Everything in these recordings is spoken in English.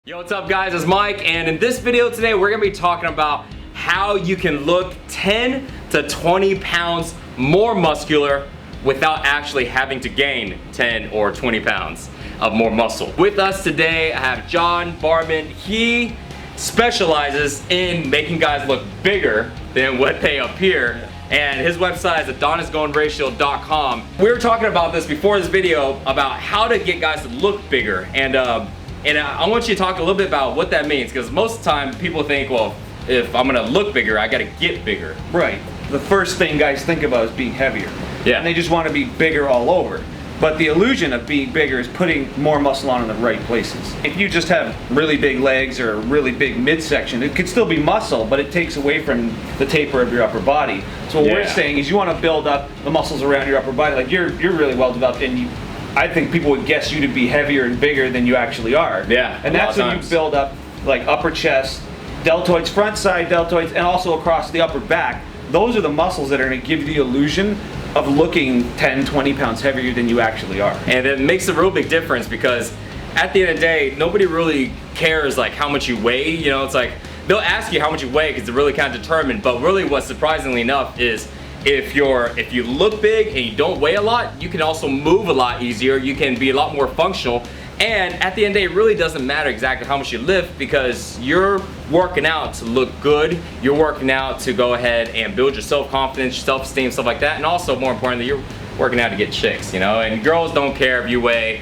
Yo, what's up guys, it's Mike, and in this video today we're gonna be talking about how you can look 10 to 20 pounds more muscular without actually having to gain 10 or 20 pounds of more muscle. With us today I have John Barban. He specializes in making guys look bigger than what they appear, and his website is adonisgoingratio.com. We were talking about this before this video about how to get guys to look bigger, and I want you to talk a little bit about what that means, because most of the time people think, well, if I'm gonna look bigger, I gotta get bigger. Right. The first thing guys think about is being heavier. Yeah. And they just want to be bigger all over. But the illusion of being bigger is putting more muscle on in the right places. If you just have really big legs or a really big midsection, it could still be muscle, but it takes away from the taper of your upper body. So what we're saying is you want to build up the muscles around your upper body. Like you're really well developed, and I think people would guess you to be heavier and bigger than you actually are. Yeah. And that's when you build up like upper chest, deltoids, front side deltoids, and also across the upper back. Those are the muscles that are going to give you the illusion of looking 10, 20 pounds heavier than you actually are. And it makes a real big difference, because at the end of the day, nobody really cares like how much you weigh. You know, it's like they'll ask you how much you weigh because they're really kind of determined. But really, what's surprisingly enough is if you look big and you don't weigh a lot, you can also move a lot easier. You can be a lot more functional. And at the end of the day, it really doesn't matter exactly how much you lift, because you're working out to look good. You're working out to go ahead and build your self-confidence, self-esteem, stuff like that. And also, more importantly, you're working out to get chicks, you know? And girls don't care if you weigh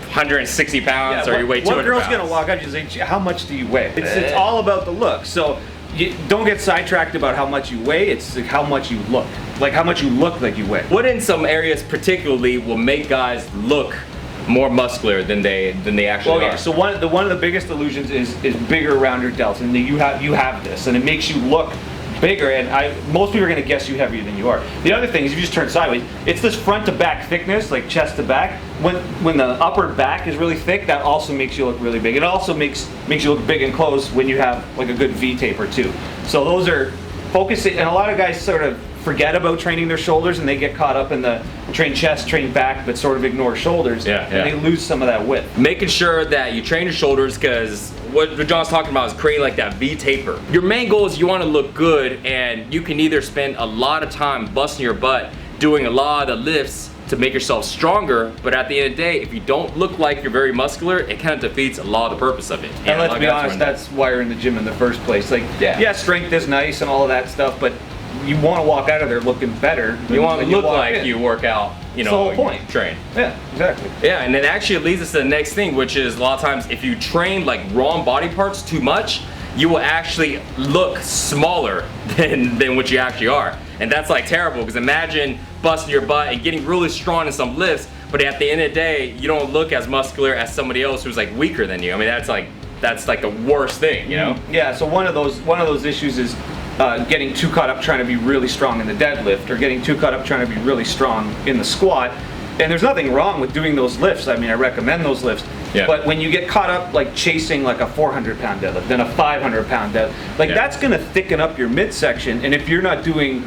160 pounds or you weigh 200 pounds. What girl's gonna walk up and say, how much do you weigh? It's all about the look. So you don't get sidetracked about how much you weigh, it's like how much you look. Like how much you look like you weigh. What in some areas particularly will make guys look more muscular than they actually are? So one of the biggest illusions is bigger around your delts, and you have this, and it makes you look bigger. And most people are going to guess you heavier than you are. The other thing is, if you just turn sideways, it's this front to back thickness, like chest to back. When the upper back is really thick, that also makes you look really big. It also makes you look big and close when you have like a good V taper too. So those are focusing, and a lot of guys sort of forget about training their shoulders, and they get caught up in the train chest, train back, but sort of ignore shoulders, and they lose some of that width. Making sure that you train your shoulders, because what John's talking about is creating like that V taper. Your main goal is you want to look good, and you can either spend a lot of time busting your butt doing a lot of the lifts to make yourself stronger, but at the end of the day, if you don't look like you're very muscular, it kind of defeats a lot of the purpose of it. And let's be honest, that's why you're in the gym in the first place. Like, yeah, strength is nice and all of that stuff, but you want to walk out of there looking better. You want to look like you work out, you know, the whole point. Train. Yeah, exactly. Yeah, and it actually leads us to the next thing, which is a lot of times if you train like wrong body parts too much, you will actually look smaller than what you actually are. And that's like terrible, because imagine busting your butt and getting really strong in some lifts, but at the end of the day, you don't look as muscular as somebody else who's like weaker than you. I mean, that's like the worst thing, you know? Yeah, so one of those issues is getting too caught up trying to be really strong in the deadlift, or getting too caught up trying to be really strong in the squat. And there's nothing wrong with doing those lifts. I mean, I recommend those lifts. Yeah. But when you get caught up like chasing like a 400-pound deadlift, then a 500-pound deadlift, like that's gonna thicken up your midsection. And if you're not doing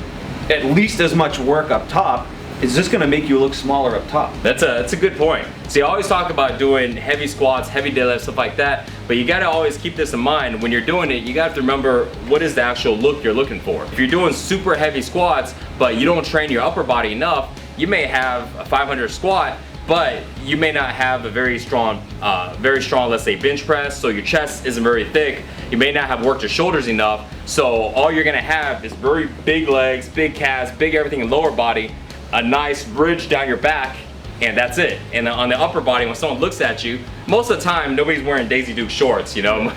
at least as much work up top, it's just gonna make you look smaller up top. That's a good point. See, I always talk about doing heavy squats, heavy deadlifts, stuff like that, but you gotta always keep this in mind. When you're doing it, you gotta have to remember what is the actual look you're looking for. If you're doing super heavy squats, but you don't train your upper body enough, you may have a 500 squat, but you may not have a very strong, let's say, bench press, so your chest isn't very thick. You may not have worked your shoulders enough, so all you're gonna have is very big legs, big calves, big everything in lower body, a nice bridge down your back, and that's it. And on the upper body, when someone looks at you, most of the time nobody's wearing Daisy Duke shorts, you know.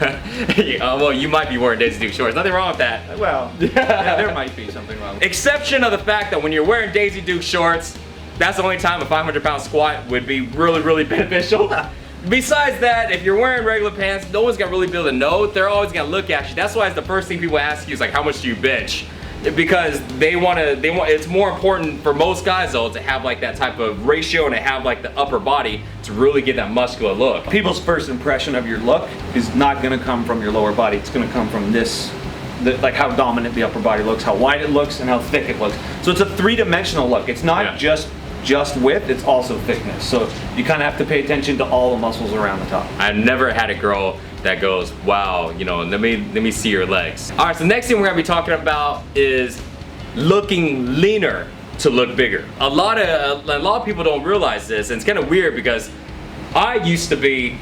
Well, you might be wearing Daisy Duke shorts. Nothing wrong with that. Well, yeah, there might be something wrong with it. Exception of the fact that when you're wearing Daisy Duke shorts, that's the only time a 500-pound squat would be really, really beneficial. Besides that, if you're wearing regular pants, no one's gonna really be able to know. They're always gonna look at you. That's why it's the first thing people ask you is like, how much do you bench? Because it's more important for most guys though to have like that type of ratio and to have like the upper body to really get that muscular look. People's first impression of your look is not gonna come from your lower body, it's gonna come from this, like how dominant the upper body looks, how wide it looks, and how thick it looks. So it's a three-dimensional look. It's not just width, it's also thickness. So you kind of have to pay attention to all the muscles around the top. I've never had a girl that goes, wow, you know, let me see your legs. All right, so the next thing we're gonna be talking about is looking leaner to look bigger. A lot of people don't realize this, and it's kind of weird because I used to be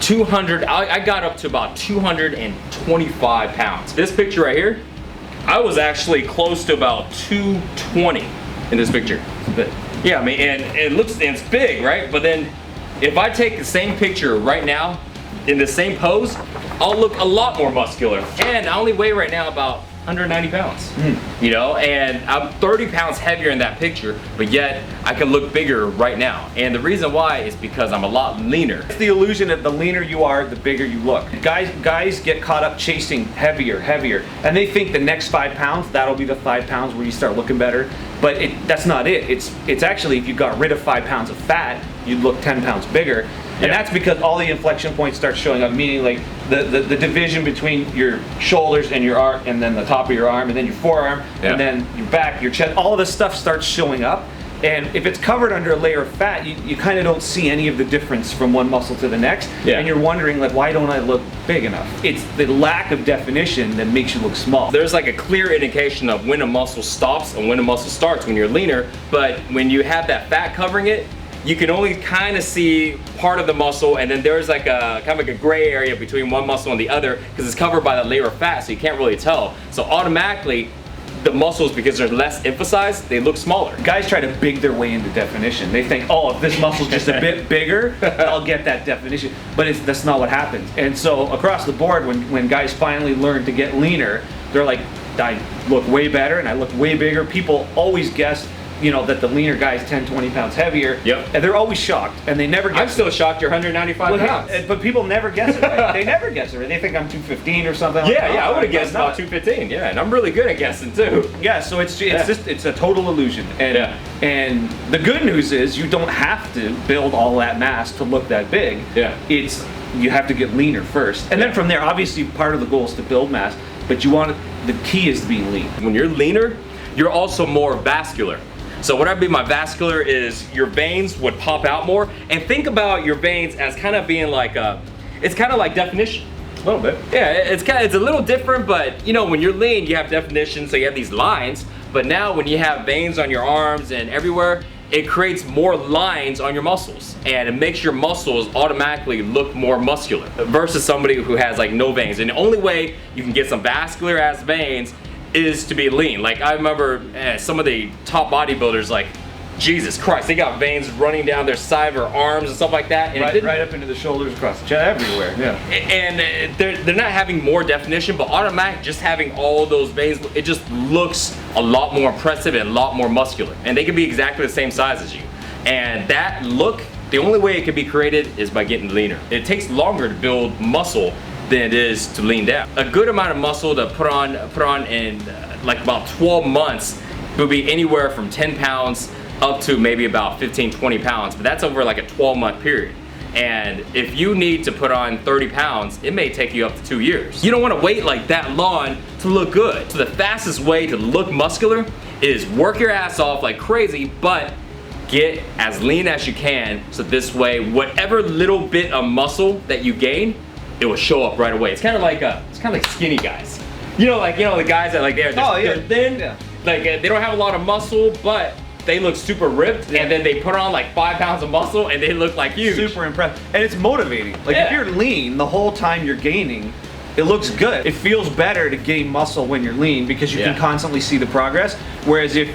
200, I got up to about 225 pounds. This picture right here, I was actually close to about 220 in this picture. But yeah, I mean, and it's big, right? But then if I take the same picture right now in the same pose, I'll look a lot more muscular. And I only weigh right now about 190 pounds, you know, and I'm 30 pounds heavier in that picture, but yet I can look bigger right now. And the reason why is because I'm a lot leaner. It's the illusion that the leaner you are, the bigger you look. Guys get caught up chasing heavier, and they think the next 5 pounds, that'll be the 5 pounds where you start looking better. But that's not it. It's actually, if you got rid of 5 pounds of fat, you'd look 10 pounds bigger. And that's because all the inflection points start showing up, meaning like the division between your shoulders and your arm, and then the top of your arm, and then your forearm, and then your back, your chest, all of this stuff starts showing up. And if it's covered under a layer of fat, you kind of don't see any of the difference from one muscle to the next. And you're wondering, like, why don't I look big enough? It's the lack of definition that makes you look small. There's like a clear indication of when a muscle stops and when a muscle starts when you're leaner, but when you have that fat covering it, you can only kind of see part of the muscle, and then there's like a kind of like a gray area between one muscle and the other because it's covered by the layer of fat, so you can't really tell. So automatically, the muscles, because they're less emphasized, they look smaller. Guys try to big their way into definition. They think, oh, if this muscle's just a bit bigger, I'll get that definition. But that's not what happens. And so across the board, when guys finally learn to get leaner, they're like, I look way better and I look way bigger. People always guess, you know, that the leaner guy is 10, 20 pounds heavier. Yep. And they're always shocked, and they never guess. I'm still shocked you're 195 pounds. But people never guess it right. They never guess it right. They think I'm 215 or something. Yeah, I would have guessed about 215. Yeah, and I'm really good at guessing too. Yeah, so it's a total illusion. And the good news is you don't have to build all that mass to look that big. Yeah. You have to get leaner first, and then from there, obviously, part of the goal is to build mass. But the key is to be lean. When you're leaner, you're also more vascular. So what I mean by vascular is your veins would pop out more, and think about your veins as kind of being like it's kind of like definition. A little bit. Yeah, it's a little different, but you know, when you're lean, you have definition, so you have these lines. But now when you have veins on your arms and everywhere, it creates more lines on your muscles, and it makes your muscles automatically look more muscular versus somebody who has like no veins. And the only way you can get some vascular ass veins is to be lean. Like I remember some of the top bodybuilders, like Jesus Christ, they got veins running down their side of their arms and stuff like that, and right up into the shoulders, across the chest, everywhere. Yeah. And they're not having more definition, but automatic just having all those veins, it just looks a lot more impressive and a lot more muscular. And they can be exactly the same size as you. And that look, the only way it can be created is by getting leaner. It takes longer to build muscle than it is to lean down. A good amount of muscle to put on in like about 12 months would be anywhere from 10 pounds up to maybe about 15, 20 pounds, but that's over like a 12-month period. And if you need to put on 30 pounds, it may take you up to 2 years. You don't want to wait like that long to look good. So the fastest way to look muscular is work your ass off like crazy, but get as lean as you can, so this way, whatever little bit of muscle that you gain, it will show up right away. It's kind of like skinny guys. You know, the guys that like they're thin, like they don't have a lot of muscle, but they look super ripped, and then they put on like 5 pounds of muscle and they look like huge. Super impressed. And it's motivating. Like if you're lean, the whole time you're gaining, it looks good. It feels better to gain muscle when you're lean because you can constantly see the progress. Whereas if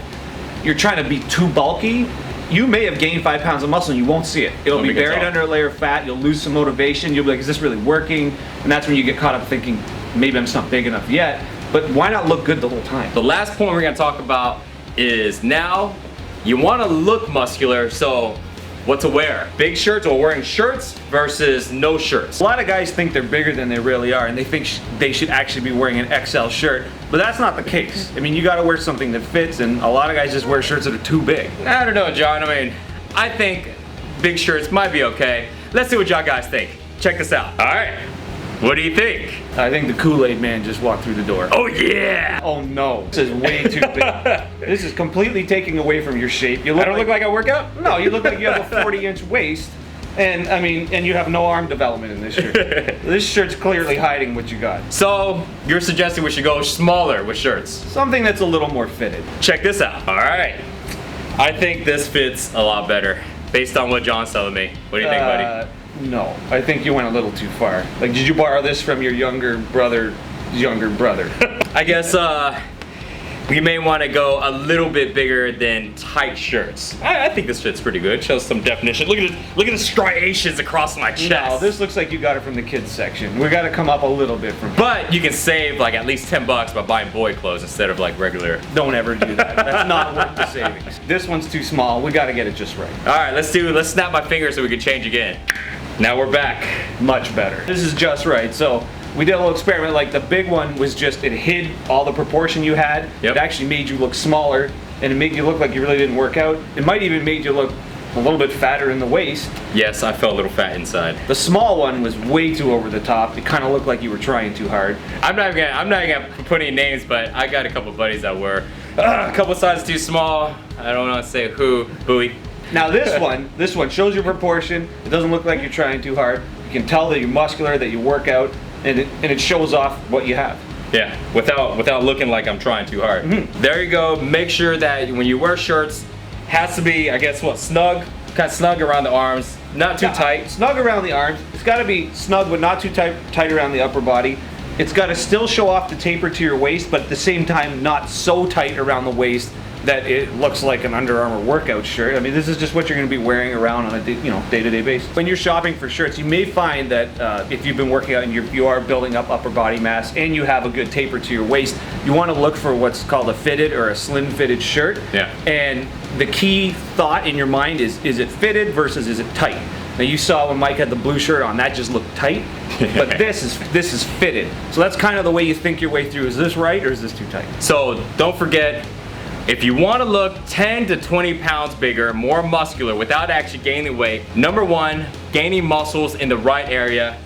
you're trying to be too bulky, you may have gained 5 pounds of muscle and you won't see it. It'll be buried under a layer of fat. You'll lose some motivation. You'll be like, is this really working? And that's when you get caught up thinking, maybe I'm just not big enough yet. But why not look good the whole time? The last point we're gonna talk about is now you wanna look muscular, so what to wear. Big shirts or wearing shirts versus no shirts. A lot of guys think they're bigger than they really are, and they think they should actually be wearing an XL shirt, but that's not the case. I mean, you gotta wear something that fits, and a lot of guys just wear shirts that are too big. I don't know, John. I mean, I think big shirts might be okay. Let's see what y'all guys think. Check this out. All right, what do you think? I think the Kool-Aid man just walked through the door. Oh yeah! Oh no, this is way too big. This is completely taking away from your shape. I don't look like I work out? No, you look like you have a 40-inch waist, And I mean, and you have no arm development in this shirt. This shirt's clearly hiding what you got. So you're suggesting we should go smaller with shirts. Something that's a little more fitted. Check this out. All right. I think this fits a lot better based on what John's telling me. What do you think, buddy? No, I think you went a little too far. Like, did you borrow this from your younger brother? I guess we may want to go a little bit bigger than tight shirts. I think this fits pretty good. Shows some definition. Look at this. Look at the striations across my chest. No, this looks like you got it from the kids section. We got to come up a little bit from. But you can save like at least $10 by buying boy clothes instead of like regular. Don't ever do that. That's not worth the savings. This one's too small. We got to get it just right. All right, let's snap my fingers so we can change again. Now we're back. Much better. This is just right. So we did a little experiment. Like the big one was just, it hid all the proportion you had. Yep. It actually made you look smaller, and it made you look like you really didn't work out. It might even made you look a little bit fatter in the waist. Yes, I felt a little fat inside. The small one was way too over the top. It kind of looked like you were trying too hard. I'm not gonna put any names, but I got a couple buddies that were a couple sizes too small. I don't want to say who. Booey. Now this one shows your proportion. It doesn't look like you're trying too hard. You can tell that you're muscular, that you work out, and it shows off what you have. Yeah, without looking like I'm trying too hard. Mm-hmm. There you go. Make sure that when you wear shirts, has to be, I guess, what, snug? Kind of snug around the arms, not too tight. Snug around the arms. It's got to be snug, but not too tight around the upper body. It's got to still show off the taper to your waist, but at the same time, not so tight around the waist that it looks like an Under Armour workout shirt. I mean, this is just what you're going to be wearing around on a day-to-day basis. When you're shopping for shirts, you may find that if you've been working out and you are building up upper body mass and you have a good taper to your waist, you want to look for what's called a fitted or a slim fitted shirt. Yeah. And the key thought in your mind is it fitted versus is it tight? Now you saw when Mike had the blue shirt on, that just looked tight, but this is fitted. So that's kind of the way you think your way through. Is this right or is this too tight? So don't forget, if you want to look 10 to 20 pounds bigger, more muscular without actually gaining weight, number one, gaining muscles in the right area.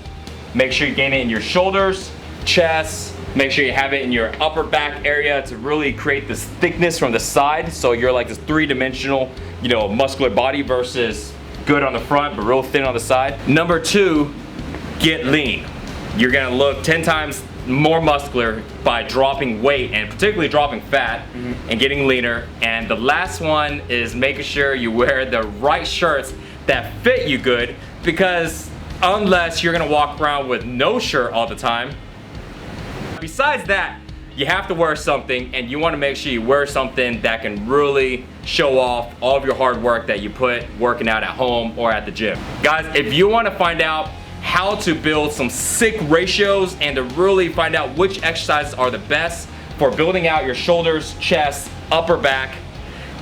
Make sure you gain it in your shoulders, chest. Make sure you have it in your upper back area to really create this thickness from the side. So you're like this three-dimensional, muscular body versus good on the front, but real thin on the side. Number two, get lean. You're gonna look 10 times more muscular by dropping weight and particularly dropping fat and getting leaner. And the last one is making sure you wear the right shirts that fit you good, because unless you're gonna walk around with no shirt all the time, besides that, you have to wear something, and you want to make sure you wear something that can really show off all of your hard work that you put working out at home or at the gym. Guys, if you want to find out how to build some sick ratios and to really find out which exercises are the best for building out your shoulders, chest, upper back,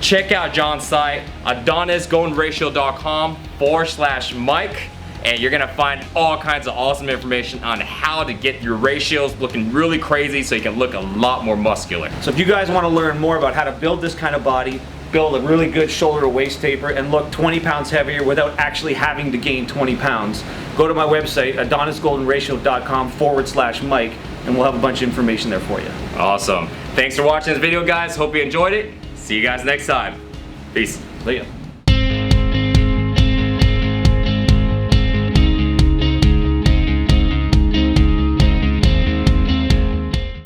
check out John's site, adonisgoldenratio.com/Mike, and you're gonna find all kinds of awesome information on how to get your ratios looking really crazy so you can look a lot more muscular. So if you guys want to learn more about how to build this kind of body, build a really good shoulder to waist taper, and look 20 pounds heavier without actually having to gain 20 pounds, go to my website, adonisgoldenratio.com/Mike, and we'll have a bunch of information there for you. Awesome. Thanks for watching this video, guys. Hope you enjoyed it. See you guys next time. Peace. See ya.